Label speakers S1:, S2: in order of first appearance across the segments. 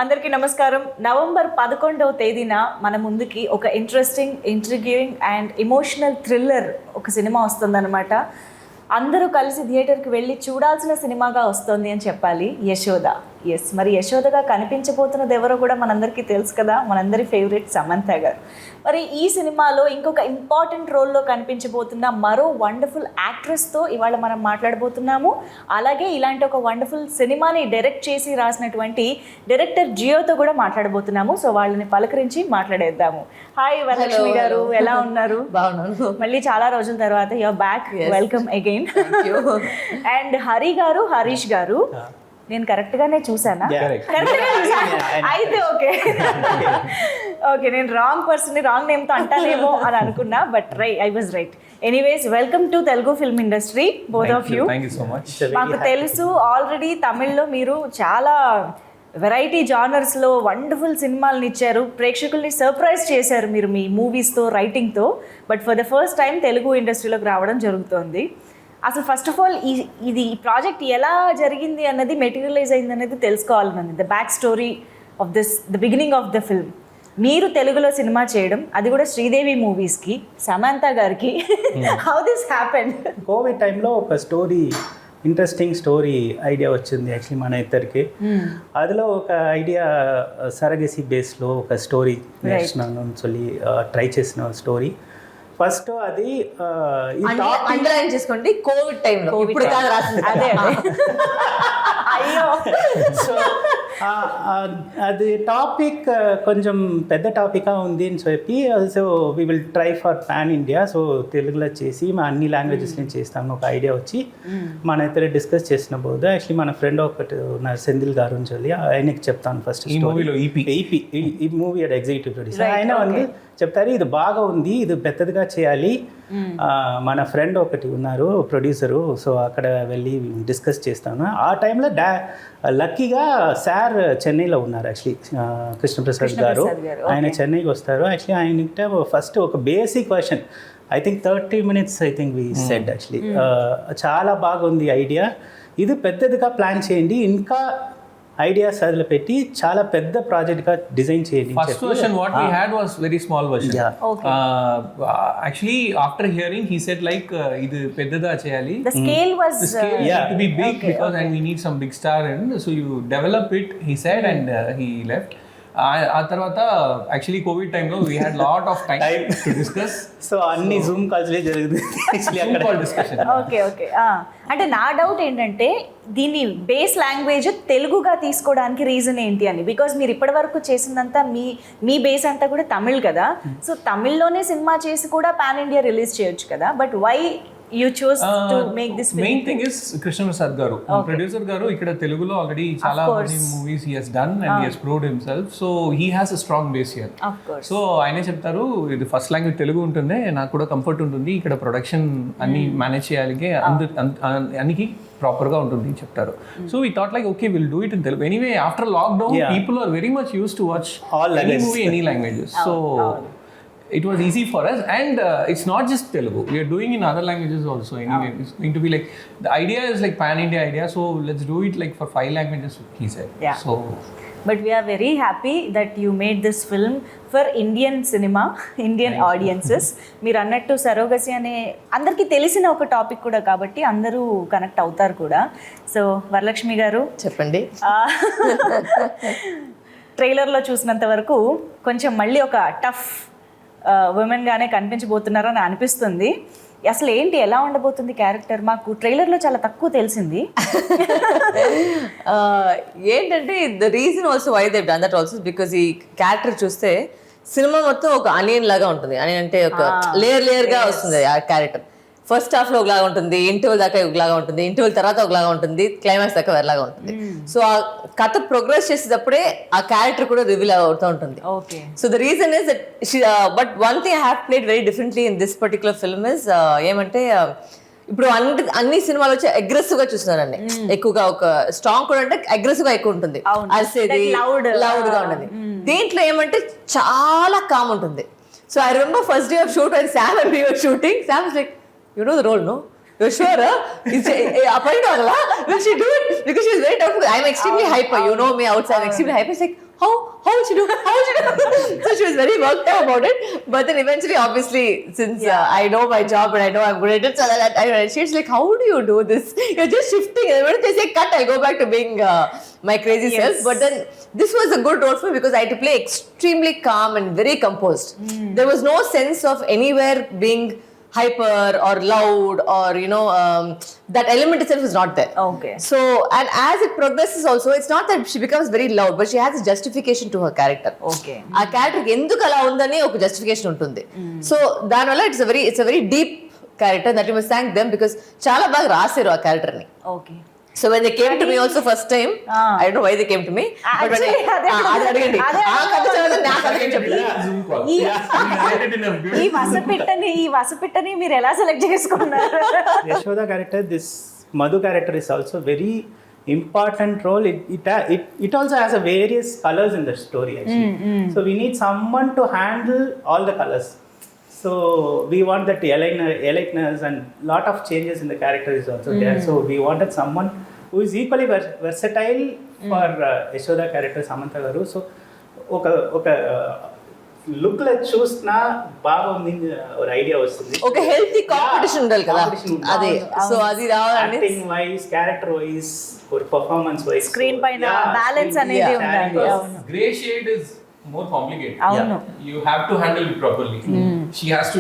S1: అందరికీ నమస్కారం. నవంబర్ 11వ తేదీన మన ముందుకి ఒక ఇంట్రెస్టింగ్, ఇంట్రిగ్యూయింగ్ అండ్ ఎమోషనల్ థ్రిల్లర్ ఒక సినిమా వస్తుందన్నమాట. అందరూ కలిసి థియేటర్కి వెళ్ళి చూడాల్సిన సినిమాగా వస్తుంది అని చెప్పాలి. యశోద. ఎస్, మరి యశోదగా కనిపించబోతున్నది ఎవరో కూడా మనందరికీ తెలుసు కదా, మనందరి ఫేవరెట్ సమంత గారు. మరి ఈ సినిమాలో ఇంకొక ఇంపార్టెంట్ రోల్లో కనిపించబోతున్న మరో వండర్ఫుల్ యాక్ట్రెస్తో ఇవాళ మనం మాట్లాడబోతున్నాము. అలాగే ఇలాంటి ఒక వండర్ఫుల్ సినిమాని డైరెక్ట్ చేసి రాసినటువంటి డైరెక్టర్ జియోతో కూడా మాట్లాడబోతున్నాము. సో వాళ్ళని పలకరించి మాట్లాడేద్దాము. హాయ్ వరలక్ష్మి గారు, ఎలా ఉన్నారు?
S2: బాగున్నాను.
S1: మళ్ళీ చాలా రోజుల తర్వాత your back. Welcome again. And Harish గారు, నేను కరెక్ట్గానే చూసానా? అయితే ఓకే ఓకే, నేను రాంగ్ పర్సన్, రాంగ్ నేమ్తో అంటానేమో అని అనుకున్నా, but I was right. Anyways, welcome to Telugu film industry, both of you. మాకు తెలుసు ఆల్రెడీ తమిళ్లో మీరు చాలా వెరైటీ జానర్స్లో వండర్ఫుల్ సినిమాలను ఇచ్చారు, ప్రేక్షకుల్ని సర్ప్రైజ్ చేశారు మీరు మీ మూవీస్తో, రైటింగ్తో. But for the first time Telugu ఇండస్ట్రీలోకి రావడం జరుగుతోంది. అసలు ఫస్ట్ ఆఫ్ ఆల్ ఈ ప్రాజెక్ట్ ఎలా జరిగింది అన్నది, మెటీరియలైజ్ అయింది అనేది తెలుసుకోవాలన్నది. The back story of the beginning of the film. మీరు తెలుగులో సినిమా చేయడం, అది కూడా శ్రీదేవి మూవీస్కి, సమంత గారికి, హౌ దిస్ హ్యాపెన్?
S3: కోవిడ్ టైంలో ఒక ఇంట్రెస్టింగ్ స్టోరీ ఐడియా వచ్చింది యాక్చువల్లీ మన ఇద్దరికి. అదిలో ఒక ఐడియా సరగసి బేస్లో ఒక స్టోరీ నేర్చుకున్నాను, ట్రై చేసిన స్టోరీ. ఫస్ట్ అది
S2: అండర్లైన్ చేసుకోండి, కోవిడ్ టైంలో, ఇప్పుడు కాదు రాసింది. అదే
S1: అయ్యో.
S3: సో అది టాపిక్ కొంచెం పెద్ద టాపిక్గా ఉంది అని చెప్పి, so we will try for pan India. So తెలుగులో చేసి మా అన్ని లాంగ్వేజెస్ నేను చేస్తాను ఒక ఐడియా వచ్చి మన ఇద్దరు డిస్కస్ చేసిన పోదు. యాక్చువల్లీ మన ఫ్రెండ్ ఒకటి ఉన్నారు సెంధిల్ గారు అని చెప్పి, ఆయనకి చెప్తాను ఫస్ట్ ఈ మూవీ ఎగ్జిక్యూటివ్ ప్రొడ్యూసర్. ఆయన வந்து చెప్తారు ఇది బాగా ఉంది, ఇది పెద్దదిగా చేయాలి. మన ఫ్రెండ్ ఒకటి ఉన్నారు ప్రొడ్యూసరు, సో అక్కడ వెళ్ళి డిస్కస్ చేస్తాను. ఆ టైంలో లక్కీగా సార్ చెన్నైలో ఉన్నారు యాక్చువల్లీ, కృష్ణప్రసాద్ గారు. ఆయన చెన్నైకి వస్తారు. యాక్చువల్లీ ఆయన ఫస్ట్ ఒక basic question, I think 30 minutes I think we said actually, చాలా బాగుంది ఐడియా, ఇది పెద్దదిగా ప్లాన్ చేయండి, ఇంకా ఐడియాస్ అదిలో పెట్టి చాలా పెద్ద ప్రాజెక్ట్ గా డిజైన్ చేయండి.
S4: First version what we had was very small version.
S3: Yeah.
S1: Okay.
S4: Actually after hearing he said like idu peddada cheyali.
S1: The scale was
S4: to be big because and we need some big star and so you develop it, he said, and he left. ఆ తర్వాత actually Covid టైంలో we had lot of time to discuss.
S3: So అన్ని Zoom కాల్స్లే జరుగుతుంది
S4: discussion.
S1: Okay okay. అంటే నా doubt ఏంటంటే దీన్ని base language తెలుగుగా తీసుకోవడానికి రీజన్ ఏంటి అని. బికాజ్ మీరు ఇప్పటివరకు చేసిందంతా మీ బేస్ అంతా కూడా తమిళ్ కదా, సో తమిళ్లోనే సినిమా చేసి కూడా పాన్ ఇండియా రిలీజ్ చేయొచ్చు కదా, but why you chose to make this film?
S4: Main thing is Krishnapprasad garu, producer garu ikkada Telugulo already chala many movies he has done and he has proved himself, so he has a strong base here.
S1: Of course.
S4: So ayane cheptaru idi first language Telugu untunde naaku kuda comfort untundi, ikkada production anni manage cheyalige aniki proper ga untundi cheptaru. So we thought like okay, we'll do it in Telugu. Anyway, after lockdown people are very much used to watch
S3: all
S4: any movie any languages, so it was easy for us, and it's not just Telugu, we are doing in other languages also. Anyway, it's going to be like, the idea is like pan India idea, so let's do it like for 5 languages, he said.
S1: Yeah.
S4: So
S1: but we are very happy that you made this film for Indian cinema, Indian audiences. మీరు అన్నట్టు surrogacy అనే అందరికీ తెలిసిన ఒక topic కూడా కాబట్టి అందరూ connect అవుతారు కూడా. సో వరలక్ష్మి గారు
S2: చెప్పండి.
S1: ట్రైలర్లో చూసినంత వరకు కొంచెం మళ్ళీ ఒక టఫ్ ఉమెన్ గానే కనిపించబోతున్నారని అనిపిస్తుంది. అసలు ఏంటి, ఎలా ఉండబోతుంది క్యారెక్టర్? మాకు ట్రైలర్లో చాలా తక్కువ తెలిసింది.
S2: ఏంటంటే the reason also why they done that also because ఈ క్యారెక్టర్ చూస్తే సినిమా మొత్తం ఒక అనియన్ లాగా ఉంటుంది. అని అంటే ఒక లేయర్ గా వస్తుంది ఆ క్యారెక్టర్. ఫస్ట్ హాఫ్ లో ఒకలాగా ఉంటుంది, ఇంటర్వెల్ దాకా ఒకలాగా ఉంటుంది, ఇంటర్వెల్ తర్వాత ఒకలాగా ఉంటుంది, క్లైమాక్స్ దాకా వేరేలాగా ఉంటుంది. సో ఆ కథ ప్రోగ్రెస్ చేసేటప్పుడే ఆ క్యారెక్టర్ కూడా రివీల్ అవుతూ ఉంటుంది. So the reason is that but one thing I have played very differently in this particular film is ఏమంటే ఇప్పుడు అన్ని సినిమాలు వచ్చి అగ్రెసివ్ గా చూస్తున్నారండి, ఎక్కువగా ఒక స్ట్రాంగ్ కూడా అంటే అగ్రెసివ్ గా ఎక్కువ ఉంటుంది, అరిసేది లౌడ్ గా ఉంటుంది. దీంట్లో ఏమంటే చాలా కామ్ ఉంటుంది. So I remember first day of shoot and Sam and we were shooting, Sam is like, you know the role, no? You're sure? It's apparently will she do it? Because she's very tough. I'm extremely hyper. You know me outside. I'm extremely hyper. It's like, how will she do? So she was very worked up about it. But then eventually, obviously, since I know my job and I know I'm good at it, so she's like, how do you do this? You're just shifting. And when they say cut, I'll go back to being my crazy self. But then this was a good role for me because I had to play extremely calm and very composed. There was no sense of anywhere being hyper or loud or that element itself is not there.
S1: Okay.
S2: So, and as it progresses also, it's not that she becomes very loud, but she has a justification to her character.
S1: Okay.
S2: ఆ character ఎందుకు అలా ఉందని ఒక justification ఉంటుంది. So దానివల్ల it's a very deep character that you must thank them because చాలా బాగా రాశారు ఆ క్యారెక్టర్ ని.
S1: Okay.
S2: So when they came to me also first time, I don't know why they came to me. But when అది అడగండి. ఆ కథ చదివితే నాకు అర్థం చెప్పండి.
S1: ఈ వసపిట్టని మీరు ఎలా సెలెక్ట్ చేసుకున్నారు?
S3: Yashoda character, this Madhu character is also very important role. It also has a various colors in the story actually. So we need someone to handle all the colors. So we want that alertness and lot of changes in the character is also there. So we wanted someone who is equally versatile for Yashoda character Samantha garu. So oka look la chusna baga undi or idea vastundi.
S2: ఒక healthy competition ఉండాలి కదా అదే. So అది రావాలండి.
S3: Acting wise, character wise, or performance wise.
S1: Screen పైన balance అనేది ఉండాలి.
S4: Gray shade is more complicated.
S1: అవును.
S4: You have to handle it properly. She has to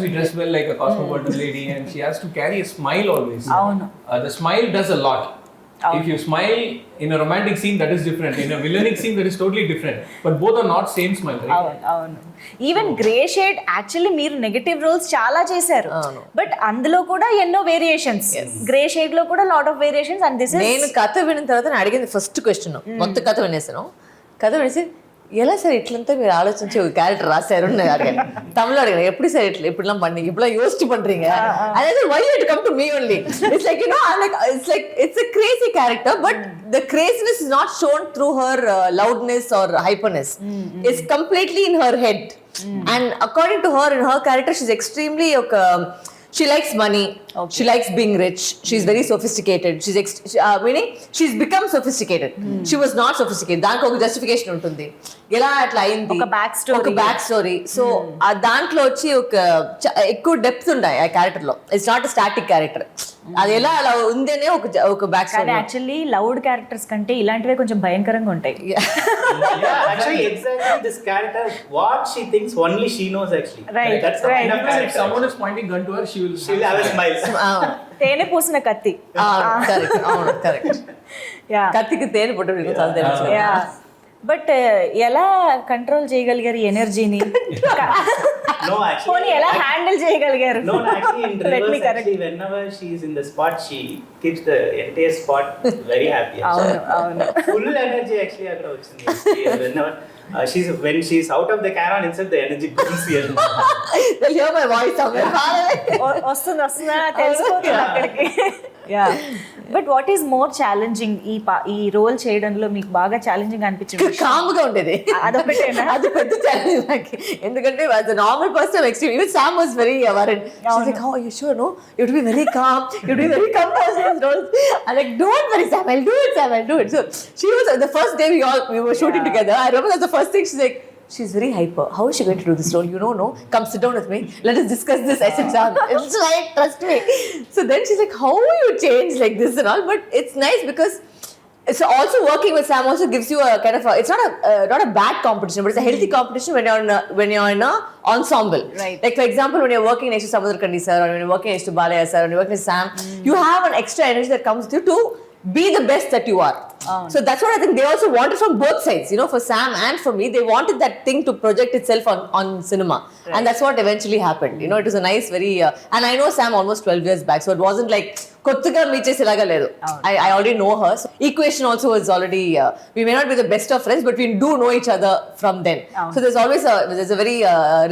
S4: be dressed well like a cosmopolitan lady, and she has to carry a smile always.
S1: అవును.
S4: The smile does a lot. If you smile in a romantic scene, that is different. In a villainic scene, that is totally different. But both are not same smile, right?
S1: అవును. Even grey shade actually మీరు negative roles చాలా చేశారు, but అందులో కూడా ఎన్నో variations. Grey shade లో కూడా lot of variations. And this
S2: నేను కథ విన్న తర్వాత నేను అడిగింది ఫస్ట్ క్వశ్చన్, మొత్తం కథ వినేసాను. కథ వినేసి ఎలా సార్ ఇట్లంతా మీరు ఆలోచించి ఒక క్యారెక్టర్ రాశారు నేను అడిగాను. తమిళ అడిగాను, எப்படி சார் இப்படிலாம் பண்ணீங்க, இப்படிலாம் யோசிச்சு பண்றீங்க? And I said, why you have to come to me only? It's like, I'm like, it's a crazy character, but the craziness is not shown through her loudness or hyperness. It's completely in her head. And according to her, in her character, she's extremely she likes money. Okay. She likes being rich. She's very sophisticated. Meaning she's become sophisticated. She was not sophisticated. దానికి ఒక justification ఉంటుంది, ఎలా అట్లా అయింది,
S1: ఒక back story.
S2: So ఆ దాంట్లో వచ్చి ఒక ఎక్కువ డెప్త్ ఉన్నాయి ఆ క్యారెక్టర్ లో. It's not static character. అది ఎలా అలా ఉంది అనే ఒక back story.
S1: Actually loud characters కంటే ఇలాంటివే కొంచెం భయంకరంగా ఉంటాయి.
S3: Actually, exactly this character, what she thinks only she knows actually.
S1: Right.
S3: That's the kind of character.
S4: If someone is pointing gun to her, she will
S3: have a smile.
S1: తేనె పూసిన కత్తి.
S2: Correct. కత్తికి తేనె పొట్టు తెలుసు.
S1: బట్ ఎలా control చేయగలిగారు ఎనర్జీని?
S3: No, actually.
S1: ఎలా హ్యాండిల్ చేయగలిగారు?
S3: No, actually in reverse, actually whenever she is in the spot, she keeps the entire spot very happy.
S1: అవును.
S3: Full energy actually అక్కడ వచ్చింది. Whenever when she's out of the camera itself, the energy comes here.
S2: They'll hear my voice somewhere.
S1: వస్తుందా తెలిసిపోతుంది అక్కడికి. But what is more challenging ఈ role చేయడంలో మీకు బాగా ఛాలెంజింగ్ అనిపించింది?
S2: కామ్గా ఉండేది,
S1: అదొకటేనా?
S2: అది పెద్ద ఛాలెంజ్ నాకు. ఎందుకంటే as a normal person extreme, even Sam was very worried. She's like, oh, you sure? No, you have to be very calm, you have to be very composed in those roles. I'm like, don't worry Sam, I'll do it. So she was, the first day we were shooting together, I remember that's the first thing she's like, she's very hyper. How is she going to do this role? You know, no? Come sit down with me. Let us discuss this. I said, Sam, it's right, trust me. So then she's like, how will you change like this and all? But it's nice because it's also working with Sam also gives you a kind of it's not a bad competition, but it's a healthy competition when you're in a ensemble.
S1: Right.
S2: Like for example, when you're working next to Samudrakandi sir, or when you're working next to Balaya sir, or when you're working with Sam, you have an extra energy that comes with you to be the best that you are. So that's what I think they also wanted from both sides. For Sam and for me, they wanted that thing to project itself on cinema. Right. And that's what eventually happened. It was a nice, very... and I know Sam almost 12 years back, so it wasn't like... కొత్తగా meet చేసేలాగా లేదు. I already know her. So equation also is already... we may not be the best of friends, but we do know each other from then. So there's always there's a very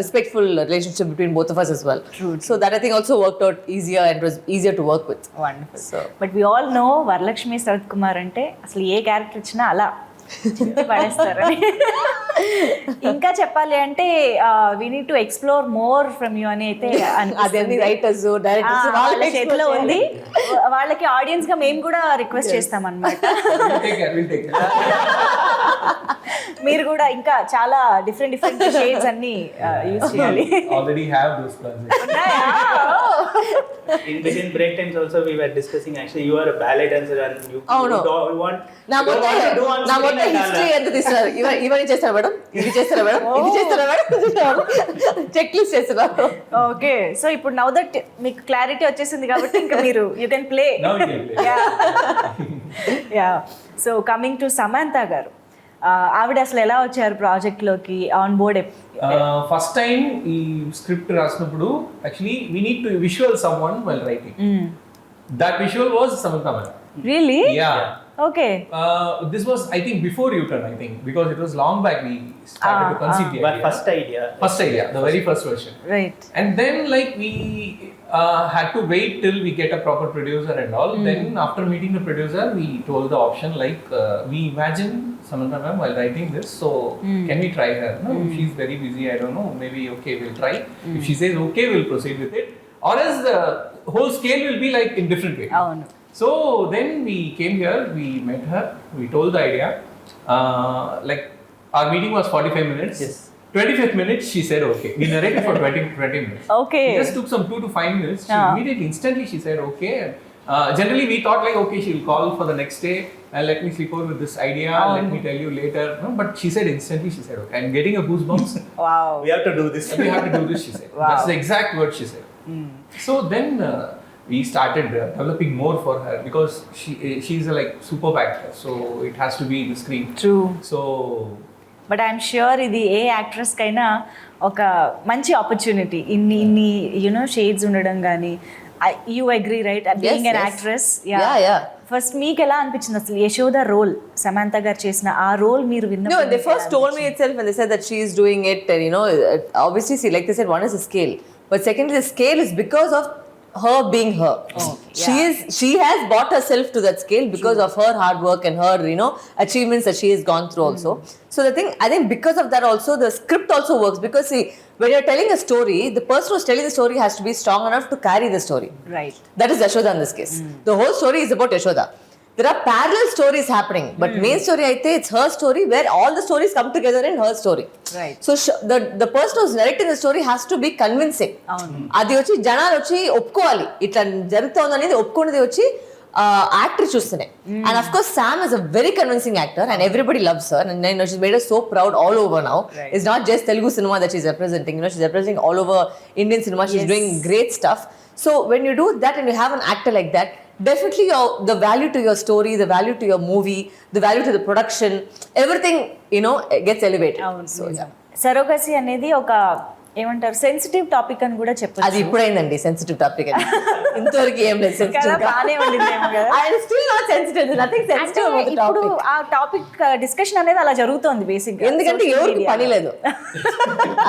S2: respectful relationship between both of us as well.
S1: True.
S2: So that I think also worked out easier and was easier to work with.
S1: Wonderful. So, but we all know Varalakshmi Sarath Kumar ante అసలు ఏ character ఇచ్చినా అలా పడేస్తారని. ఇంకా చెప్పాలి అంటే we need to explore more from you అని అయితే
S2: అదే writers directors
S1: వాళ్ళ చేతిలో ఉంది. వాళ్ళకి ఆడియన్స్ గా మేము కూడా రిక్వెస్ట్ చేస్తాం అన్నమాట. మీరు కూడా ఇంకా చాలా డిఫరెంట్ షేడ్స్ అన్ని యూజ్ చేయాలి.
S4: Already have those plans.
S3: In between break times also we were discussing, actually you are a ballet dancer and you want
S2: నా మొత్తం హిస్టరీ ఎంత తీస్తున్నారు, ఇవన్నీ చేస్తారా మేడం, ఇది చేస్తారా మేడం, ఇది చేస్తారా మేడం, చెక్ లిస్ట్ చేస్తున్నారు.
S1: ఓకే, సో ఇప్పుడు నౌ దట్ మీకు క్లారిటీ వచ్చేసింది కాబట్టి ఇంకా మీరు you can play. Yeah, so coming to Samantha గారు, ఆవిడ అసలు ఎలా వచ్చారు ప్రాజెక్ట్ లోకి ఆన్ బోర్డ్?
S4: ఫస్ట్ టైం ఈ స్క్రిప్ట్ రాసినప్పుడు actually we need to visual someone while writing. That visual was Samantha madam.
S1: Really?
S4: Yeah.
S1: Okay.
S4: This was, I think, before U-turn, I think, because it was long back we started to conceive the idea. First idea, the very first version.
S1: Right.
S4: And then like we had to wait till we get a proper producer and all. Then after meeting the producer, we told the option like we imagine Samantha ma'am while writing this, so can we try her? No, she's very busy, I don't know, maybe okay, we'll try. If she says okay, we'll proceed with it. Or else the whole scale will be like in different way.
S1: Oh no.
S4: So then we came here, we met her, we told the idea. Like our meeting was 45 minutes.
S3: Yes.
S4: 25th minute she said okay. We narrated for 20 minutes.
S1: Okay.
S4: It just took some 2 to 5 minutes. She immediately, instantly she said okay. Generally we thought like okay, she'll call for the next day and let me sleep over with this idea, let me tell you later. No, but she said instantly, she said okay. I'm getting a goosebumps.
S1: Wow.
S3: We have to do this.
S4: We have to do this, she said.
S1: Wow.
S4: That's the exact word she said. So then we started developing more for her because she's a like superb actor, so it has to be in the screen.
S1: True.
S4: So
S1: but I'm sure ఇది ఏ actress కైనా ఒక మంచి opportunity. ఇన్ని you know shades ఉండడం కానీ, you agree right? Being an actress, first మీకు ఎలా అనిపించింది అసలు యశోద రోల్, సమంత గారు చేసిన ఆ రోల్ మీరు విన్న?
S2: No, they first told me itself when they said that she is doing it, and you know, obviously see, like they said, one is the scale, but secondly the scale is because of her being her. She has brought herself to that scale because of her hard work and her, you know, achievements that she has gone through also. So the thing, I think because of that also the script also works, because see, when you're telling a story, the person who's telling the story has to be strong enough to carry the story.
S1: Right.
S2: That is Yashoda in this case. The whole story is about Yashoda. There are parallel stories happening, but main story aithe it's her story where all the stories come together in her story.
S1: Right.
S2: So the person who's narrating the story has to be convincing. Adi vachi janalu vachi oppukovali itla jarugtund anedi oppukonadi vachi actor chustane. And of course Sam is a very convincing actor and everybody loves her, and you know she's made us so proud all over now.
S1: Right.
S2: It's not just Telugu cinema that she's representing, you know, she's representing all over Indian cinema. She's doing great stuff. So when you do that and you have an actor like that, definitely the value to your story, the value to your movie, the value to the production, everything, you know, gets elevated. So yeah.
S1: Surrogacy అనేది ఒక ఏమంటారు sensitive topic అని కూడా చెప్పచ్చు.
S2: అది ఇప్పుడైందండి sensitive topic అని. ఇంతవరకు ఏం లేదు సెన్సిటివ్.
S1: బాగానే ఉండిందేమో కదా.
S2: I am still not sensitive. There's nothing sensitive about the topic.
S1: ఇప్పుడు ఆ టాపిక్ డిస్కషన్ అనేది అలా జరుగుతోంది బేసిక్ గా.
S2: ఎందుకంటే ఎవరికి పని లేదు.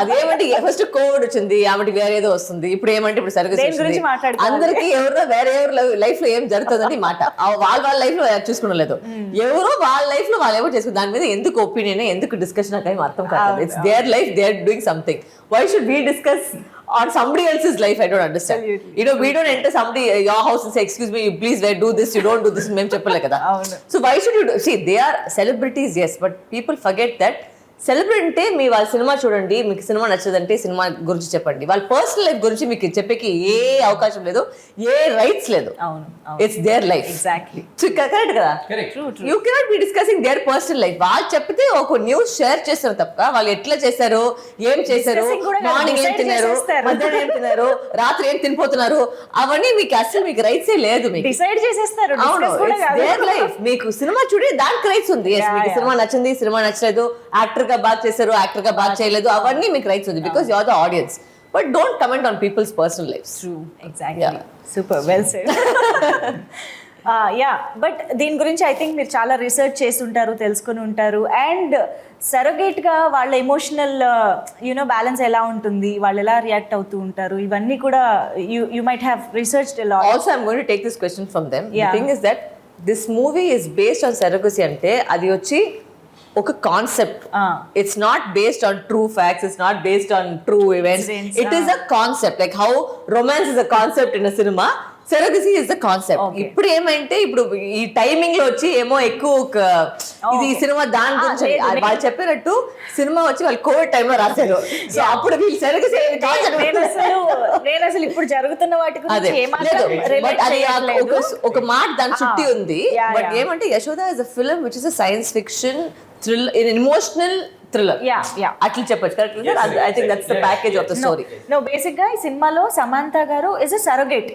S2: అదేమంటే ఫస్ట్ కోవిడ్ వచ్చింది, ఆమెకి వేరే ఏదో వస్తుంది, ఇప్పుడు ఏమంటే ఇప్పుడు సరిగ్గా
S1: గురించి మాట్లాడుకోవాలి.
S2: అందరికి ఎవరో వేరే ఎవరు లైఫ్ లో ఏం జరుగుతుందని మాట వాళ్ళ లైఫ్ లో చూసుకోలేదు. ఎవరో వాళ్ళ లైఫ్ లో వాళ్ళు ఎవరు చేసుకుని దాని మీద ఎందుకు ఒపీనియన్, ఎందుకు డిస్కషన్ నాకు ఏం అర్థం కాదు. It's their life, they are doing something. Why should we discuss on somebody else's life? I don't understand. Absolutely. You know, we don't enter somebody your house and say, excuse me, you please do this, you don't do this. Mem cheppale kada. So why should you do? See, they are celebrities, yes, but people forget that celebrity అంటే మీ వాళ్ళ cinema చూడండి, మీకు cinema నచ్చదంటే cinema గురించి చెప్పండి, వాళ్ళ personal life గురించి మీకు చెప్పేకి ఏ అవకాశం లేదు, ఏ రైట్స్ లేదు. It's their life.
S1: Exactly.
S2: Correct కదా? You cannot be discussing their personal life. వాళ్ళు చెప్తే ఒక న్యూస్ షేర్ చేస్తారు తప్ప వాళ్ళు ఎట్లా చేశారు, ఏం చేశారు, మార్నింగ్ ఏం తిన్నారు, మధ్యాహ్నం ఏం తిన్నారు, రాత్రి ఏం తినిపోతున్నారు, అవన్నీ మీకు అసలు మీకు రైట్సే లేదు. మీకు
S1: డిసైడ్ చేసేస్తారు.
S2: Their life. మీకు సినిమా చూడే దానికి రైట్స్ ఉంది. మీకు సినిమా నచ్చింది, సినిమా నచ్చలేదు, యాక్టర్ గా బాగా చేశారు, యాక్టర్ గా బాగా చేయలేదు, అవన్నీ మీకు రైట్స్ ఉంది because you are the audience. But don't comment on people's personal lifes.
S1: True, exactly. Super well said. Ya, but దీని గురించి ఐ థింక్ మీరు చాలా రీసెర్చ్ చేసి ఉంటారు, తెలుసుకుని ఉంటారు. అండ్ సరగేట్గా వాళ్ళ ఎమోషనల్ యూనో బ్యాలెన్స్ ఎలా ఉంటుంది, వాళ్ళు ఎలా రియాక్ట్ అవుతూ ఉంటారు, ఇవన్నీ కూడా you might have researched a lot.
S2: Also I'm going to take this question from them. The thing is that this movie is based on surrogacy అంటే అది వచ్చి ఒక concept. It's not based on true facts, it's not based on true events. It is a concept, like how romance is a concept in a cinema, surrogacy is the concept. ఇప్పుడు ఏమంటే ఇప్పుడు ఈ timing లో వచ్చి ఏమో ఎక్కువ ఇది ఈ సినిమా దాని గురించి వాళ్ళు చెప్పినట్టు సినిమా వచ్చి వాళ్ళు కోవిడ్ టైంలో రాశారు. సో అప్పుడు వీళ్ళు సరగసీ
S1: నేను అసలు ఇప్పుడు జరుగుతున్న వాటి
S2: ఒక మాట దాని చుట్టి ఉంది. బట్ ఏమంటే Yashoda is a film which is a science fiction thriller, emotional thriller అట్లా చెప్పొచ్చు. Correct? I think that's the package of the story.
S1: No, basic గా ఈ సినిమాలో సమంత గారు ఇస్ అ సరోగేట్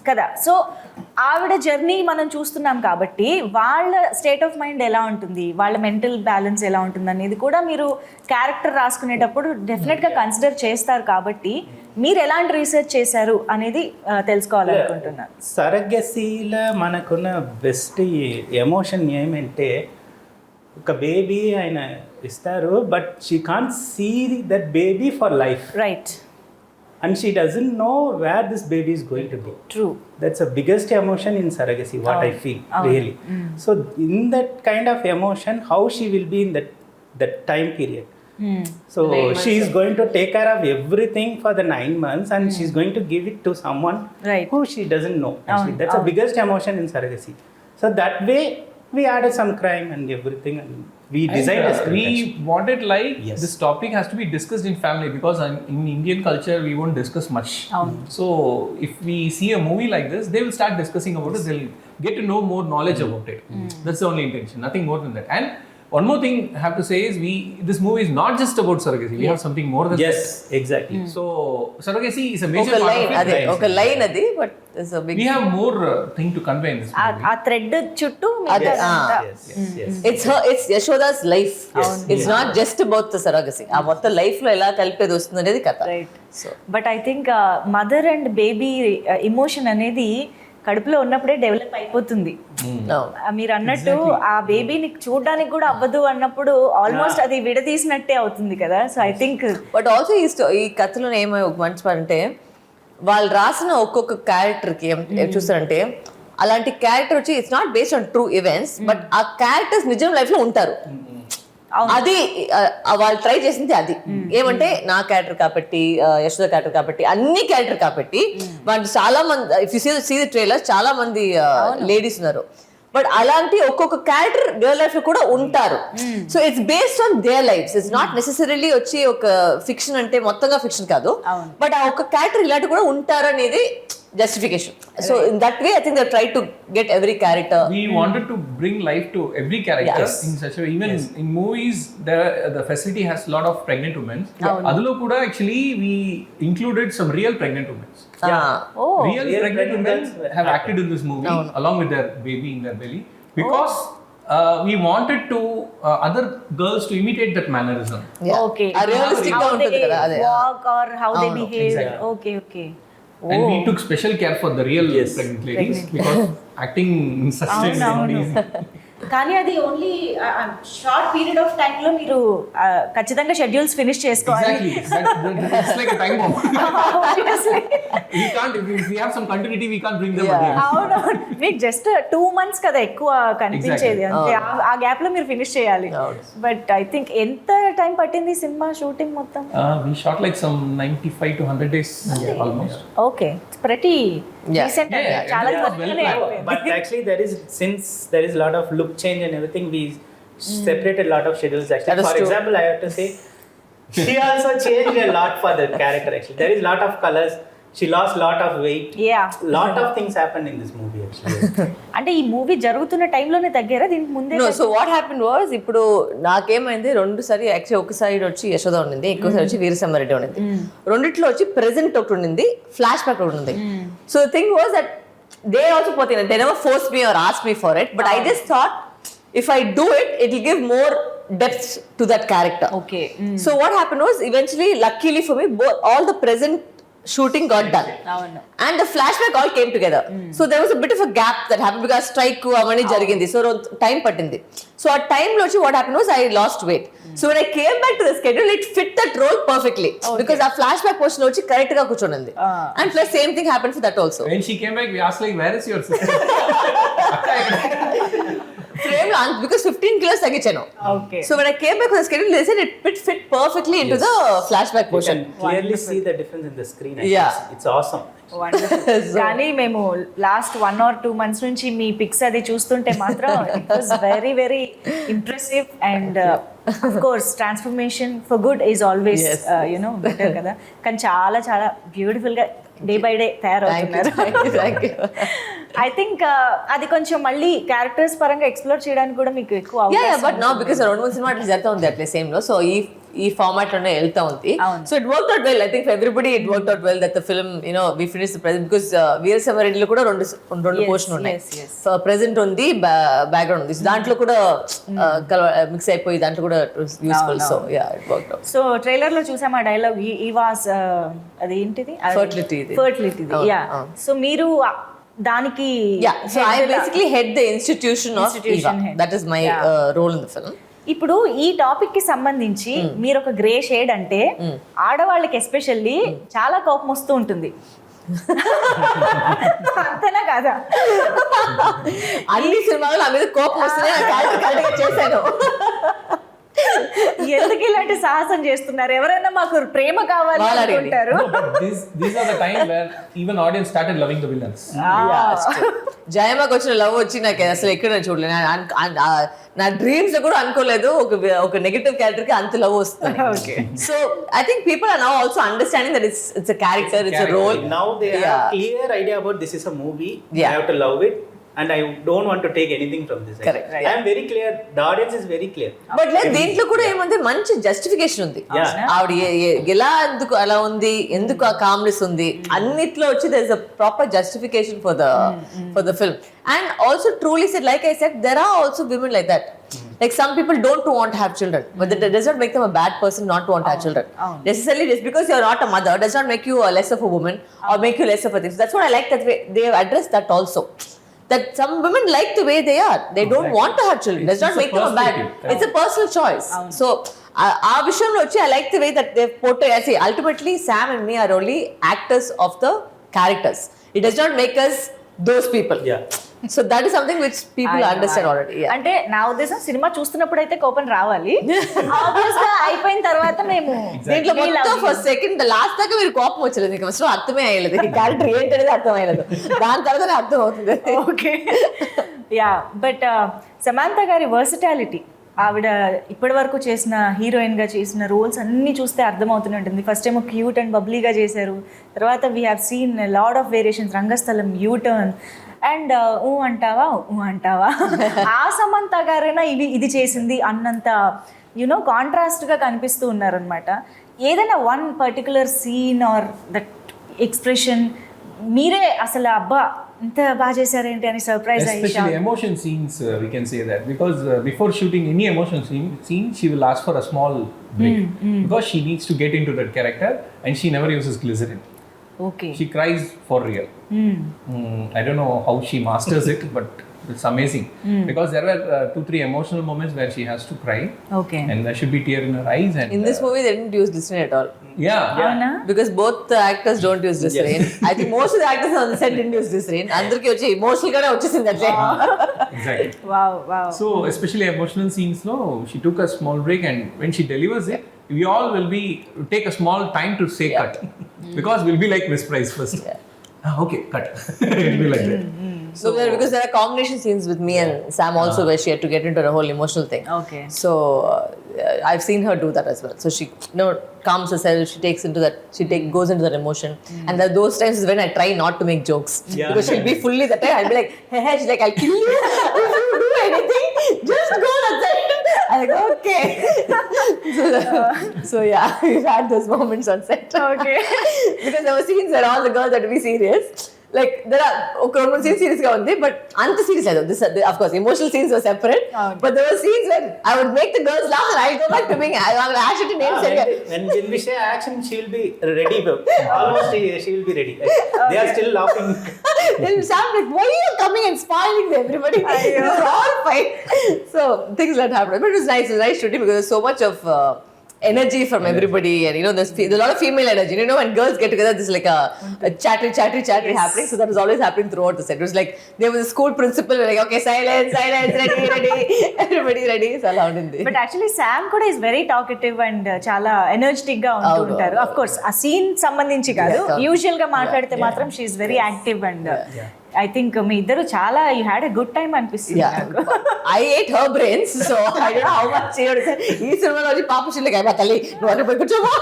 S1: కదా. సో ఆవిడ జర్నీ మనం చూస్తున్నాం కాబట్టి వాళ్ళ స్టేట్ ఆఫ్ మైండ్ ఎలా ఉంటుంది, వాళ్ళ మెంటల్ బ్యాలెన్స్ ఎలా ఉంటుంది అనేది కూడా మీరు క్యారెక్టర్ రాసుకునేటప్పుడు డెఫినెట్గా కన్సిడర్ చేస్తారు. కాబట్టి మీరు ఎలాంటి రీసెర్చ్ చేశారు అనేది తెలుసుకోవాలనుకుంటున్నాను.
S3: సరగసీలో మనకున్న బెస్ట్ ఎమోషన్ ఏమంటే, ఒక బేబీ ఆయన ఇస్తారు, but she can't see that baby for life,
S1: right?
S3: and she doesn't know where this baby is going to go.
S1: True.
S3: That's the biggest emotion in surrogacy, what I feel, really. So in that kind of emotion, how she will be in that time period. So she is going to take care of everything for the 9 months, and she's going to give it to someone who she doesn't know. Actually, that's the biggest emotion in surrogacy. So that way we added some crime and everything, and we designed a script.
S4: We wanted like
S3: Yes.
S4: this topic has to be discussed in family, because in Indian culture we won't discuss much. So if we see a movie like this, they will start discussing about it. They'll get to know more knowledge about it. That's the only intention, nothing more than that. And one more thing I have to say is this movie is not just about surrogacy. We have something more than that.
S3: Yes, exactly.
S4: So surrogacy is a major part of it.
S2: ఒక line అది, but
S4: we have more thing to convey in this movie.
S1: ఆ thread చుట్టూ
S2: it's Yashoda's life. It's not just about the surrogacy. ఆ మొత్తం life లో ఎలా కలిపేది వస్తుంది అనేది కథ.
S1: Right. But I think mother and baby emotion అనేది కడుపులో ఉన్నప్పుడే డెవలప్ అయిపోతుంది. మీరు అన్నట్టు ఆ బేబీని చూడడానికి కూడా అవ్వదు అన్నప్పుడు ఆల్మోస్ట్ అది విడదీసినట్టే అవుతుంది కదా. So I think
S2: but also ఈ కథలో ఏమో ఒక మంచి పని అంటే, వాళ్ళు రాసిన ఒక్కొక్క క్యారెక్టర్కి చూస్తారంటే, అలాంటి క్యారెక్టర్ వచ్చి it's not based on true events, but ఆ క్యారెక్టర్స్ నిజం లైఫ్ లో ఉంటారు. అది వాళ్ళు ట్రై చేసింది అది. ఏమంటే నా క్యారెక్టర్ కాబట్టి, యశోద క్యారెక్టర్ కాబట్టి, అన్ని క్యారెక్టర్ కాబట్టి వాళ్ళు చాలా మంది, if you see the trailer, చాలా మంది లేడీస్ ఉన్నారు. బట్ అలాంటి ఒక్కొక్క క్యారెక్టర్ రియల్ లైఫ్ లో కూడా ఉంటారు. So it's based on their lifes. It's not necessarily వచ్చి ఒక ఫిక్షన్ అంటే మొత్తంగా ఫిక్షన్ కాదు, బట్ ఆ ఒక్క క్యారెక్టర్ ఇలాంటి కూడా ఉంటారు అనేది justification. So in that way I think they tried to get every character.
S4: We wanted to bring life to every character in such a way. Even in movies the facility has a lot of pregnant women. Adulo kuda actually we included some real pregnant women. Real pregnant women have acted in this movie along with their baby in their belly, because we wanted to other girls to imitate that mannerism.
S1: Okay.
S2: Realistic ga untadi kada ade.
S1: Walk or how they behave.
S4: Exactly.
S1: Okay.
S4: And we took special care for the real pregnant ladies, because acting in such things is not easy.
S1: కానీ అది only short period of time లో మీరు ఖచ్చితంగా schedules finish చేసుకోవాలి.
S4: Exactly. It's like a time bomb. We can't, if we have some continuity, we can't bring them again.
S1: అవును, మీకు just 2 months కదా ఎక్కువ కనిపించేది, అంతే. ఆ గ్యాప్ లో మీరు ఫినిష్ చేయాలి. బట్ ఐ థింక్ ఎంత టైం పట్టింది సినిమా షూటింగ్ మొత్తం?
S4: We shot like some 95 to 100 days almost.
S1: Okay, it's pretty recent. చాలా త్వరగానే అయిపోయింది.
S3: But actually since there is a lot of look change and everything, we separated a lot of schedules actually. For example, I have to say she also changed a lot for the character actually. There is a lot of colors. She lost lot of weight. Lot of things happened in this movie actually.
S1: అంటే ఈ movie జరుగుతున్న టైంలోనే తగ్గారా దీనికి ముందే?
S2: No, so what happened was, ఇప్పుడు నాకేమైంది, 2 సారి actually ఒక side వచ్చి యశోద ఉండింది, ఇంకో సైడ్ వచ్చి వీరసింహారెడ్డి ఉండింది. రెండిట్లో వచ్చి ప్రెజెంట్ ఒకటి ఉండింది, ఫ్లాష్ బ్యాక్ ఒకటి ఉంది. So thing was that they also put in, they never forced me or asked me for it, but I just thought if I do it, it will give more depth to that character.
S1: Okay.
S2: So what happened was, eventually, luckily for me, all the present shooting got done, and the flashback all came together. So there was a bit of a gap that happened because strike avani jarigindi, so time pattindi. So at time lo what happened was I lost weight. So when I came back to the schedule, it fit that role perfectly, because our flashback portion lo correct ga kuchonandi, and plus same thing happened for that also.
S4: When she came back, we asked like, where is your sister?
S2: frame because 15 kilos తగ్గించాను.
S1: Okay.
S2: So when I came back on the schedule, they said it fit perfectly into the flashback
S3: You
S2: portion.
S3: can clearly see the difference in the screen.
S2: Yeah.
S3: It's awesome.
S1: కానీ మేము last 1 or 2 months నుంచి మీ pics అది చూస్తుంటే మాత్రం it was very very impressive and of course transformation for good is always you know better కదా. కానీ చాలా చాలా బ్యూటిఫుల్ గా డే బై డే తయారవుతున్నారు. ఐ థింక్ అది కొంచెం మళ్ళీ క్యారెక్టర్స్ పరంగా ఎక్స్ప్లోర్ చేయడానికి కూడా మీకు ఎక్కువ
S2: బట్ నా బికాస్ 2-3 సినిమా అట్లా జరుగుతూ ఉంది అట్లే సేమ్ లో. సో ఈ ఫార్మాట్ లోనే వెళ్తా ఉంది. So it work out well. I think everybody it work out well that the film we finish the present because వీరసమరెడ్డిలో కూడా రెండు పోర్షన్ ఉన్నాయి. ప్రెజెంట్ ఉంది, బ్యాక్గ్రౌండ్ ఉంది. దాంట్లో కూడా మిక్స్ అయిపోయి దాంట్లో కూడా useful. So yeah it work out.
S1: So trailer లో చూసాం ఆ డైలాగ్ ఈ వాస్ అది ఏంటిది ఫర్టిలిటీ యా. సో మీరు దానికి
S2: so I basically head the institution of Eva. That is my role in the film.
S1: ఇప్పుడు ఈ టాపిక్ కి సంబంధించి మీరు ఒక గ్రే షేడ్ అంటే ఆడవాళ్ళకి ఎస్పెషల్లీ చాలా కోపం వస్తూ ఉంటుంది. అంతేనా కాదా?
S2: అన్ని సినిమాలు నా మీద కోపం వస్తున్నాయి. క్యారెక్టర్ చేశాను.
S1: ఎందుకు ఇలాంటి సాహసం చేస్తున్నారు? ఎవరైనా మాకు ప్రేమ కావాలి అనుకుంటారు.
S4: These are the time where even audience started loving the villains.
S2: జయమాకి వచ్చిన లవ్ వచ్చి నాకు అసలు ఎక్కడ చూడలేదు. నా డ్రీమ్స్ లో కూడా అనుకోలేదు ఒక నెగటివ్ క్యారెక్టర్ కి అంత లవ్ వస్తుంది. So I think people are now also understanding that it's a character, it's a role.
S3: Now they have clear idea about this is a movie. I have to love it. And I don't want to take anything from this.
S2: Correct.
S3: I am very clear. The audience is very clear.
S2: But like దీంట్లో కూడా ఏమంటే మంచి justification ఉంది. ఆవిడ ఎలా ఎందుకు అలా ఉంది, ఎందుకు ఆ కామ్నెస్ ఉంది, అన్నిట్లో వచ్చి there is a proper justification for the film. And also truly said, like I said, there are also women like that. Like some people don't want to have children, but that does not make them a bad person not to want to have children. Necessarily just because you are not a mother does not make you less of a woman or make you less of a thing. So that's what I like, that way they have addressed that also. That some women like the way they are. They don't want to have children. Does not make them a bad. It's a personal choice. So, our vision lo I like the way that they've portrayed. I say ultimately Sam and me are only actors of the characters. It does not make us those people.
S3: Yeah.
S2: So that is something which people understand already. Yeah.
S1: అంటే నా ఉద్దేశం cinema చూస్తున్నప్పుడు అయితే కోపం రావాలి. Obvious గా అయిపోయిన తర్వాత మేము
S2: దీంట్లో మొత్తం ఫస్ట్ సెకండ్ లాస్ట్ దాకా మీరు కోపం వచ్చలేదు. మీకు అసలు అర్థమే అయ్యలేదు. ఈ క్యారెక్టర్ ఏంటనేది అర్థం అయ్యలేదు. దాని తర్వాతనే అర్థం అవుతుంది.
S1: Okay yeah. బట్ సమాంత గారి వర్సిటాలిటీ, ఆవిడ ఇప్పటి వరకు చేసిన హీరోయిన్ గా చేసిన రోల్స్ అన్ని చూస్తే అర్థమవుతూనే ఉంటుంది. ఫస్ట్ ఏమో క్యూట్ అండ్ బబ్లీగా చేశారు. తర్వాత we have seen lot of variations, Rangasthalam, U turn and అంటావా ఆ సమంత గారైనా ఇది చేసింది అన్నంత యునో కాంట్రాస్ట్గా కనిపిస్తూ ఉన్నారనమాట. ఏదైనా one particular scene or that expression మీరే అసలు అబ్బా ఇంత బాగా చేశారేంటి అని సర్ప్రైజ్ అయ్యారు?
S4: Especially emotion scenes, we can say that, because before shooting any emotion scene, she will ask for a small break because she needs to get into that character, and she never uses glycerin.
S1: Okay.
S4: She cries for real. I don't know how she masters it, but it's amazing because there were 2-3 emotional moments where she has to cry.
S1: Okay.
S4: And there should be tear in her eyes. And
S2: in this movie they didn't use glycerin at all.
S1: Yeah.
S2: Because both the actors don't use glycerin. Yes. I think most of the actors on the set didn't use glycerin. Andarki vachi emotional gaane vachesindi atle.
S4: Exactly.
S1: Wow.
S4: So especially emotional scenes, no, she took a small break, and when she delivers it, we all will take a small time to say cut because we'll be like Miss Price first. Okay, cut. It'll be like that.
S2: So because there are combination scenes with me and Sam also where she had to get into the whole emotional thing.
S1: Okay.
S2: So I've seen her do that as well. So she calms herself, she takes into that, goes into that emotion. And there are those times when I try not to make jokes because she'll be fully that time. I'll be like, hey, she's like, I'll kill you if you do anything. Just go outside. I'm like, okay. So yeah, we've had those moments on set.
S1: Okay.
S2: Because there were scenes where all the girls had to be serious. Like there are one scene serious ga undi, but anta serious adu. This of course emotional scenes were separate, but there were scenes where I would make the girls laugh and I'll go back to being actually names.
S3: When we say action, she will be ready. Almost she will be ready. They are still laughing.
S2: They'll sound like, why are you coming and spoiling everybody? It's all fine. So things like that happened, but it was nice. It was nice shooting because there's so much of energy from everybody, and you know there's a lot of female energy. You know, when girls get together, there's like a chattery happening. So that was always happening throughout the set. It was like there was a school principal like, okay, silence, ready, everybody ready. So అలా ఉంటుంది.
S1: But actually Sam కూడా is very talkative and చాలా energetic గా ఉంటూ ఉంటారు. Of course ఆ scene సంబంధించి కాదు, యూజువల్ గా మాట్లాడితే మాత్రం she is very active and I think మీ ఇద్దరు చాలా you had a good time అనిపిస్తుంది.
S2: I ate her brains, so I don't know how much she would say. ఈ సినిమాలో వచ్చి పాప చిల్లకి అయిపో తల్లి నువ్వు అక్కడ పోయి కూర్చోమా.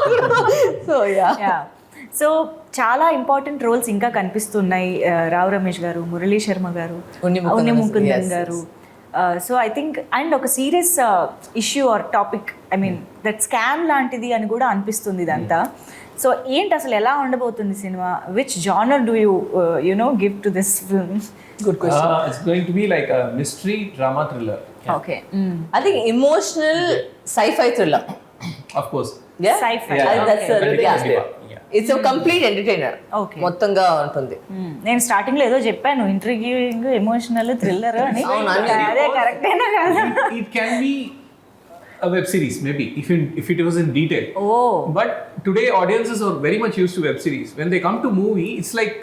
S2: సో
S1: సో చాలా ఇంపార్టెంట్ రోల్స్ ఇంకా కనిపిస్తున్నాయి. రావు రమేష్ గారు, మురళీ శర్మ గారు, ఉన్ని ముకుందన్ గారు. సో ఐ థింక్ అండ్ ఒక serious issue our topic, I mean that scam లాంటిది అని కూడా అనిపిస్తుంది ఇదంతా. సో ఏంటి అసలు ఎలా ఉండబోతుంది cinema? Which genre do you know give to this film?
S2: Good question.
S4: It's going to be like a mystery drama thriller.
S1: Okay,
S2: I think emotional sci-fi thriller.
S4: Of course.
S2: Yeah,
S1: Sci-fi.
S2: I think that's
S4: Kandipa.
S2: it's a complete entertainer.
S1: Okay.
S2: మొత్తంగా ఉంటుంది.
S1: నేను starting లో ఏదో చెప్పాను ఇంట్రిగ్యూయింగ్, emotional, thriller అని. అదే కరెక్టేనా కదా?
S4: It can be a web series maybe if it was in detail.
S1: Oh.
S4: But today audiences are very much used to web series. When they come to movie, it's like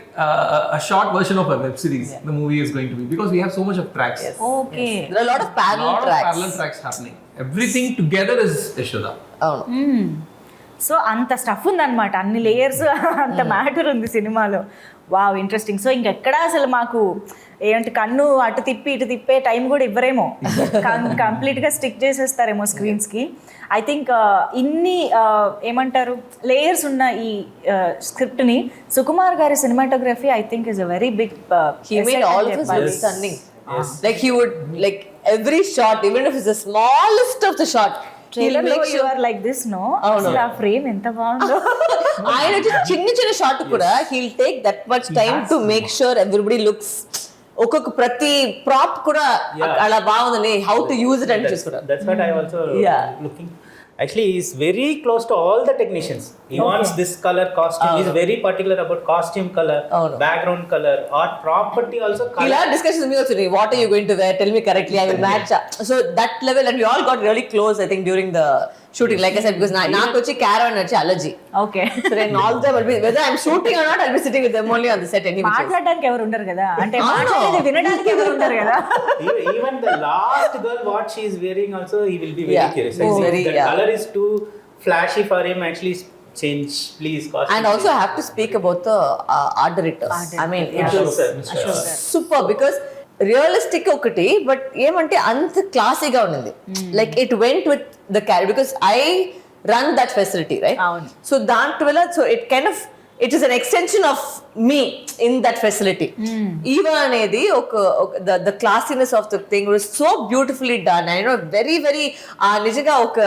S4: a short version of a web series. The movie is going to be, because we have so much of tracks.
S1: Okay,
S2: There are a lot of parallel tracks.
S4: Happening. Everything together is Yashoda.
S2: అవును.
S1: So అంత stuff ఉందన్నమాట, అన్ని layers, అంత matter ఉంది సినిమాలో. Wow, interesting. So ఇంకెక్కడా అసలు మాకు ఏంటి కన్ను అటు తిప్పి ఇటు తిప్పే టైం కూడా ఇవ్వరేమో, కంప్లీట్గా స్టిక్ చేసేస్తారేమో స్క్రీన్స్కి. ఐ థింక్ ఇన్ని ఏమంటారు లేయర్స్ ఉన్న ఈ స్క్రిప్ట్ని సుకుమార్ గారి cinematography I think is a very big.
S2: He made all of us look stunning. Like he would, like every shot, even if it's the smallest of the shot, he'll make
S1: you
S2: sure
S1: are like this, no? అసలు ఆ frame ఎంత బాగుందో.
S2: ఆయన చిన్న shot కూడా he'll take that much time to make sure everybody looks, ఒక్కొక్క ప్రతి ప్రాప్ కూడా అలా బాగుందని how to use it అని చూసుకుంటారు.
S3: That's what I also looking. Actually, he is very close to all the technicians. He wants this color costume. He is very particular about costume color, background color, art property also color.
S2: He'll have discussions with me also. What are you going to wear? Tell me correctly. I will match. So that level, and we all got really close, I think, during the shooting. Like I said, because నాకు వచ్చి caravan వచ్చి allergy.
S1: Okay.
S2: So then all the time, whether I'm shooting or not, I'll be sitting with them only on the set anyway.
S1: మాట్లాడడానికి ఎవరు ఉండరు కదా, అంటే మాట్లాడేది వినడానికి ఎవరు ఉండరు కదా.
S3: Even the last girl, what she is wearing also, he will be very curious. The color is too flashy for him. Actually, change, please. Costume,
S2: and also I have to speak about the art directors. I mean, it was super, because realistic ఒకటి, but ఏమంటే అంత క్లాసీగా ఉండింది. Like it went with the character, because I run that facility, right? So దాంట్లో so it kind of it is an extension of me in that facility. Even అనేది ఒక the classiness of the thing was so beautifully done. I know very very నిజంగా ఒక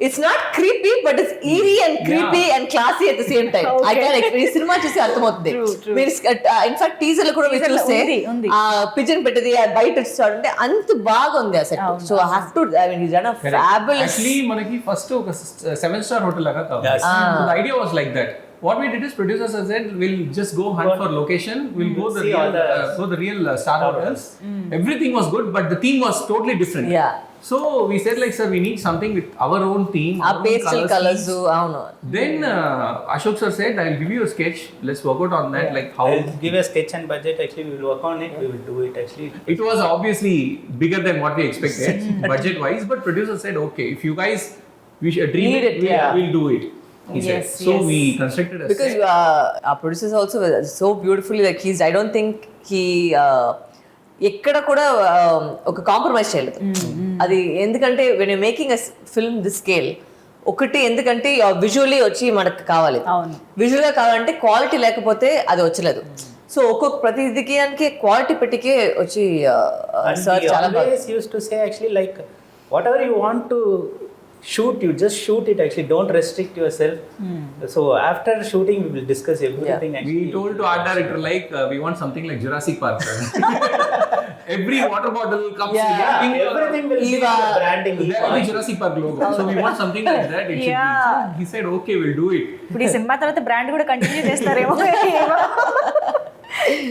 S2: it's not creepy, but it's eerie and creepy and classy at the same time. I can explain. cinema చూసి అర్థమవుతుంది. మీరు in fact teaser లో కూడా మీరు చూస్తే ఆ పిజన్ పెట్టేది ఆ బయట చూడండి అంత బాగుంది ఆ set. So I have to, I mean is done a fabulous.
S4: Actually మనకి ఫస్ట్ ఒక 7-star హోటల్ లాగా కావాలి. So the idea was like that. What we did is, producers said, we'll just go hunt for location, we'll go the real star hotels. Everything was good, but the theme was totally different. So we said like, sir, we need something with our own theme,
S2: our pastel colors. Avunu.
S4: Then Ashok sir said, I'll give you a sketch, let's work out on that. Like how
S3: I'll give a sketch and budget. Actually, we will work on it. We will do it. Actually,
S4: it was obviously bigger than what we expected budget wise, but producer said, okay, if you guys dream it, we'll do it. He said. So we constructed a
S2: because our producers also so beautifully, like I don't think he ఎక్కడ కూడా ఒక compromise చేయలేదు. అది ఎందుకంటే when you making a film this scale, ఒకటి ఎందుకంటే visually వచ్చి మనకు కావాలి, విజువల్గా కావాలంటే క్వాలిటీ లేకపోతే అది వచ్చలేదు. సో ఒక్కొక్క ప్రతిదికి క్వాలిటీ పెట్టికే వచ్చి సార్ చాలా బాగా
S3: used to say actually like whatever you want to shoot, you just shoot it. Actually, don't restrict yourself. So after shooting, we will discuss everything. Actually,
S4: we told to art director like we want something like Jurassic Park. Every water bottle comes.
S3: Everything will be branding.
S4: There will be Jurassic Park logo. So we want something like that. It should be. So he said, okay, we'll do it.
S1: ఇప్పుడు ఈ cinema తర్వాత brand కూడా continue చేస్తారేమో.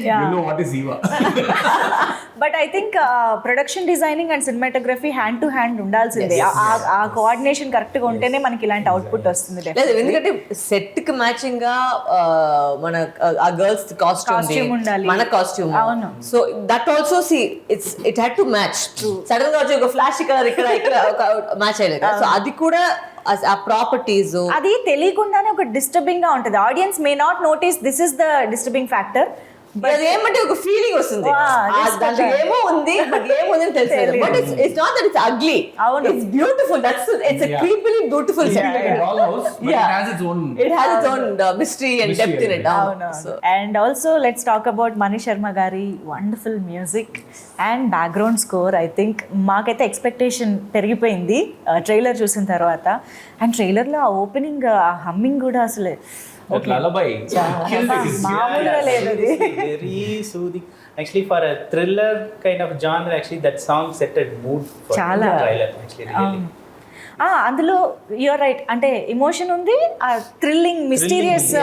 S4: You know what is Eva.
S1: But I think production designing and cinematography hand to hand ఉండాల్సిందే. ఆ coordination correct గా ఉంటేనే మనకి ఇలాంటి అవుట్పుట్ వస్తుంది.
S2: లేదు, ఎందుకంటే సెట్ కి మ్యాచింగ్ గా మన ఆ గర్ల్స్ కాస్ట్యూమ్
S1: ఉండాలి,
S2: మన కాస్ట్యూమ్.
S1: అవును.
S2: So that also see it had to match. Sudden గా వచ్చి ఒక ఫ్లాష్ కలర్ ఇక్కడ మ్యాచ్ అయ్యలేదు. సో అది కూడా ఆ ప్రాపర్టీస్
S1: అది తెలియకుండానే ఒక డిస్టర్బింగ్ గా ఉంటుంది. Audience may not notice this is the disturbing factor.
S2: ఏమంటే ఒక ఫీలింగ్ వస్తుంది, దాంట్లో ఏమో ఉంది బట్ ఏముంది అని తెలియదు. But it's not that it's ugly, it's beautiful. That's it's a creepily beautiful set.
S4: Like a dollhouse, but it has its own
S2: mystery and depth in it.
S1: And also let's talk about Mani Sharma gari wonderful music and background score. I think మాకైతే expectation పెరిగిపోయింది trailer చూసిన తర్వాత. And ట్రైలర్లో ఆ opening ఆ humming కూడా అసలు
S4: that lullaby.
S1: మామూలుగా లేదు అది.
S3: Very soothing. Actually, for a thriller kind of genre, actually that song set a mood for
S1: చాలా.
S3: the trailer. Actually, really.
S1: అందులో యూఆర్ రైట్, అంటే ఎమోషన్ ఉంది, ఆ థ్రిల్లింగ్ మిస్టీరియస్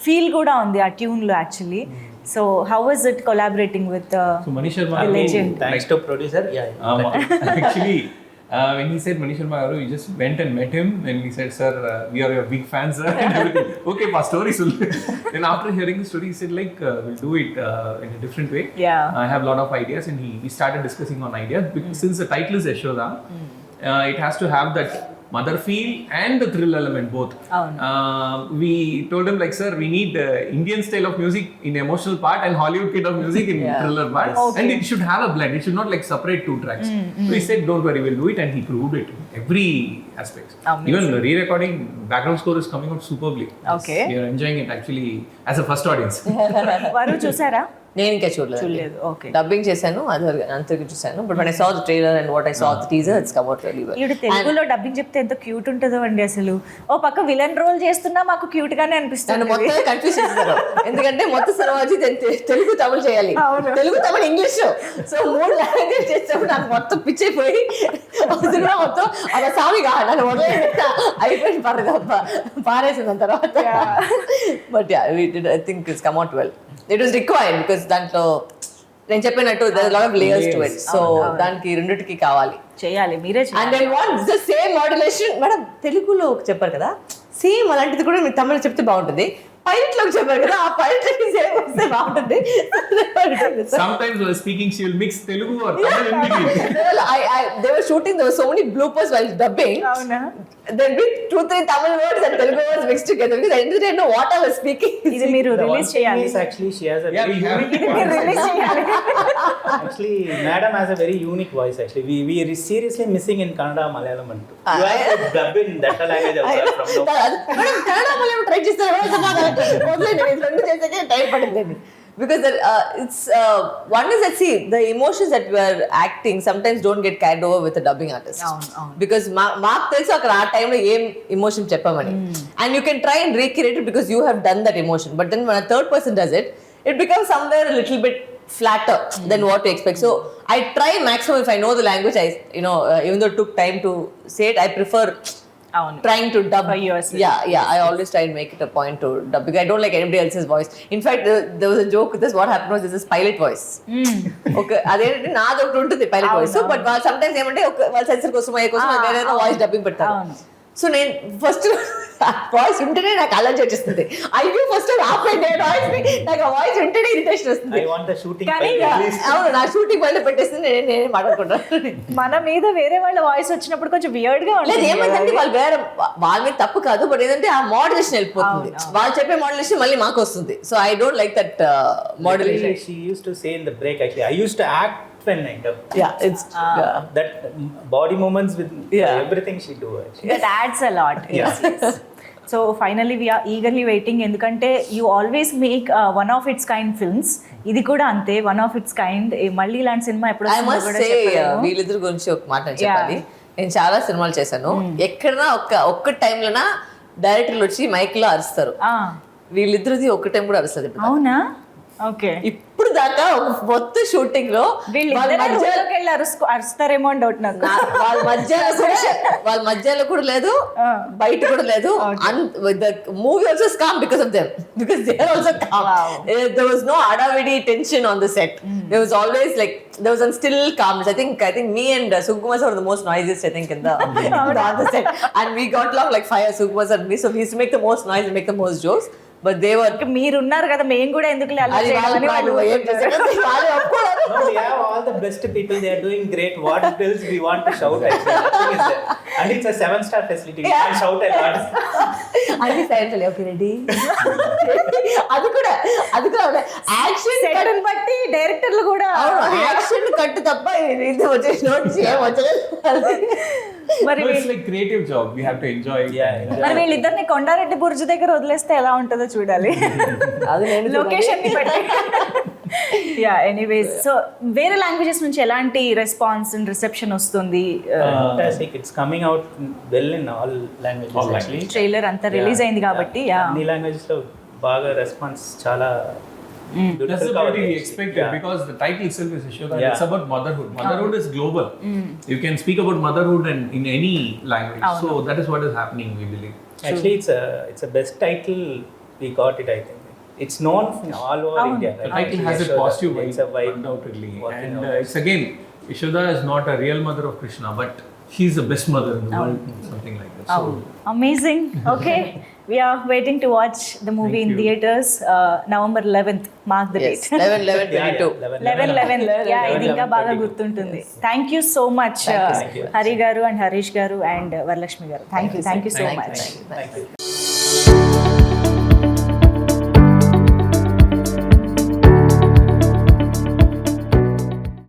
S1: ఫీల్ కూడా ఉంది ఆ ట్యూన్ లో actually. So how was it collaborating with
S4: So Mani Sharma,
S1: legend?
S3: Thanks to producer.
S4: actually, when he said Mani Sharma garu, we just went and met him and he said, sir, we are your big fans, sir, and everything. Okay, pa story sul. Then after hearing the story, he said like we'll do it in a different way.
S1: Yeah.
S4: I have a lot of ideas, and we started discussing on ideas. Since the title is Yashoda, it has to have that mother feel and the thrill element both. We told him like, sir, we need Indian style of music in emotional part and Hollywood kind of music in thriller part.
S1: Okay.
S4: And it should have a blend. It should not like separate two tracks. So he said, don't worry, we'll do it, and he proved it in every aspect.
S1: Amazing.
S4: Even the re-recording background score is coming out superbly.
S1: Okay.
S4: We are enjoying it actually as a first audience.
S1: వారు చూసారా?
S2: నేను ఇంకా చూడలేదు.
S1: చూడలేదు. Okay.
S2: Dubbing చేశాను, అంతకు చూశాను. But when I saw the trailer and what I saw the teaser, it's come out really well.
S1: ఈవిడ తెలుగులో డబ్బింగ్ చెప్తే ఎంత క్యూట్ ఉంటుందో అండి అసలు. ఓ పక్క విలన్ రోల్ చేస్తున్నా మాకు క్యూట్ గానే
S2: నన్ను
S1: అనిపిస్తుంది.
S2: మొత్తం కన్ఫ్యూజ్ చేస్తారు, ఎందుకంటే మొత్తం సినిమా వచ్చి తెలుగు తమిళ చేయాలి, తెలుగు తమిళ ఇంగ్లీష్. సో 3 లాంగ్వేజ్ చేసినప్పుడు నాకు మొత్తం పిచ్చైపోయి సినిమా మొత్తం అలా సామిగా నన్ను వదిలేస్తా అయిపోయింది, పారేసింది తర్వాత. But I think it's come out well. It was required because దాంట్లో నేను చెప్పినట్టు there lot of layers to it. So దానికి రెండిటికి కావాలి,
S1: చేయాలి, మీరే
S2: and I want the same modulation. Madam తెలుగులో చెప్పారు కదా, సేమ్ అలాంటిది కూడా మీరు తమిళ చెప్తే బాగుంటుంది. పైలట్ లో చెప్పారు కదా, ఆ పైలట్ సేమ్ వస్తే బాగుంటుంది.
S4: Sometimes while speaking, she will mix Telugu or Tamil in between.
S2: They were shooting, there were so many bloopers while dubbing.
S1: అవునా?
S2: There'd be 2-3 Tamil words and Telugu words mixed together because I didn't know what I was speaking.
S1: ఇది మీరు
S3: The one
S1: release
S3: thing
S1: చేయాలి.
S3: is actually she has a
S4: Yeah,
S3: very
S4: we have
S3: unique
S1: మీరు
S3: voice.
S1: Release చేయాలి.
S3: Actually, madam has a very unique voice. Actually, we are seriously missing in Kannada, Malayalam, and you have to dub in that language also from now.
S2: Madam Kannada మళ్ళీ try చేస్తారు, రెండు చేసాకే time పడింది. Because it's one is that see the emotions that we are acting sometimes don't get carried over with the dubbing artist. Because మాకు తెలుసు అక్కడ ఆ టైంలో ఏం ఎమోషన్ చెప్పమని, and you can try and recreate it because you have done that emotion. But then when a third person does it, it becomes somewhere a little bit flatter than what you expect. So I try maximum if I know the language. Even though it took time to say it, I prefer trying to dub
S1: for yourself.
S2: Yeah, I always try and make it a point to dub because I don't like anybody else's voice. In fact, there was a joke with this. What happened was this is pilot voice. Okay, అదేంటి నాది ఒకటి ఉంటుంది pilot voice. So but వాళ్ళు sometimes ఏమంటే వాళ్ళ sensor కోసం వేరే voice dubbing పెడతారు. సో నేను ఫస్ట్ వాయిస్ వింటేనే నాకు అలర్జీ వచ్చేస్తుంది. అయ్యో ఫస్ట్ ఆపండి వాయిస్, నాకు ఆ వాయిస్ వింటేనే ఇరిటేషన్ వస్తుంది.
S3: I want the shooting.
S2: అవును, నా షూటింగ్ పైన పెట్టేస్తుంది, నేనే మాట్లాడుకుంటాను.
S1: మన మీద వేరే వాళ్ళ వాయిస్ వచ్చినప్పుడు కొంచెం వియర్డ్ గా
S2: లేదు,
S1: ఉంటుంది.
S2: ఏమైందంటే వాళ్ళు వేరే వాళ్ళ మీద తప్పు కాదు, బట్ ఏంటంటే ఆ మోడ్యులేషన్ వెళ్ళిపోతుంది. వాళ్ళు చెప్పే మోడ్యులేషన్ మళ్ళీ మాకు వస్తుంది. So I don't like that modulation.
S3: She used to say in the break, actually, I used to act when I dub.
S2: Yeah, it's
S3: That body movements with everything she do. Actually.
S1: That adds a lot. Yes. So finally we are eagerly waiting, ఎందుకంటే you always make one of its kind films. ఇది కూడా అంతే, one of its kind. మళ్ళీ ఇలాంటి cinema ఎప్పుడు
S2: I
S1: వస్తుందో
S2: must
S1: కూడా
S2: say
S1: చెప్పలేము.
S2: వీళ్ళిద్దరి గురించి ఒక మాట నేను చెప్పాలి. నేను చాలా సినిమాలు చేశాను, ఎక్కడన్నా ఒక్క టైంలోనా డైరెక్టర్లు వచ్చి మైక్ లో అరుస్తారు. వీళ్ళిద్దరిది ఒక్క టైం కూడా అరుస్తుంది.
S1: అవునా? ఓకే.
S2: ఇప్పుడు దాకా ఒక మొత్తం షూటింగ్ లో
S1: వీళ్ళిద్దరు అరుస్తారేమో అని డౌట్ నాకు.
S2: వాళ్ళ మధ్యలో కూడా లేదు, బయట కూడా లేదు. Movie also calm because of them, because they are also calm. There was no adavidi tension on the set. There was always like there was a still calmness. I think me and Sukumar sir were the most noisiest, I think, in the on the set, and we got along like fire. Sukumar sir and me, so we used to make the most noise and make the most jokes. But they were,
S1: మీరున్నారు కదా, మేము కూడా ఎందుకు
S3: No, we have all the best people. They are doing great. What else we want to shout? Actually, nothing is there. And it's a 7-star facility. We can't shout a lot.
S2: అది silent okay ready. అది కూడా action
S1: సెటన్ బట్టి డైరెక్టర్లు కూడా
S2: action కట్టు తప్ప ఇది వచ్చేసి నోట్స్ ఏం వచ్చలేదు.
S1: మరి
S4: No, it's like creative job. We have to enjoy it.
S1: మరి వీళ్ళిద్దరిని కొండారెడ్డి బుర్జు దగ్గర వదిలేస్తే ఎలా ఉంటుందో చూడాలి.
S2: అది నేను
S1: లొకేషన్ ని బట్టి. యా, ఎనీవేస్, సో వేరే లాంగ్వేజెస్ నుంచి ఎలాంటి రెస్పాన్స్ అండ్ రిసెప్షన్ వస్తుంది?
S3: Fantastic. It's coming out well in all languages actually.
S1: Trailer అంతా రిలీజ్ అయింది కాబట్టి
S3: అన్ని లాంగ్వేజెస్ లో బాగా రెస్పాన్స్ చాలా
S4: That's the beauty we expected, because the title itself is Yashoda. It's about motherhood. Motherhood is global. You can speak about motherhood and in any language. So that is what is happening, we believe.
S3: Actually, it's a best title. We got it, I think. It's known all over India.
S4: The title has a positive vibe,
S3: It's a vibe.
S4: undoubtedly. And it's again, Yashoda is not a real mother of Krishna, but she's the best mother in the world, something like that. So
S1: amazing. Okay, we are waiting to watch the movie in theaters. November 11th, mark the date.
S2: 11/11/22.
S1: 11/11. Yeah, ఇది ఇంకా బాగా గుర్తుంటుంది. Thank you so much Hari గారు and Harish గారు and Varalakshmi గారు. Thank you so much.
S3: Thank you.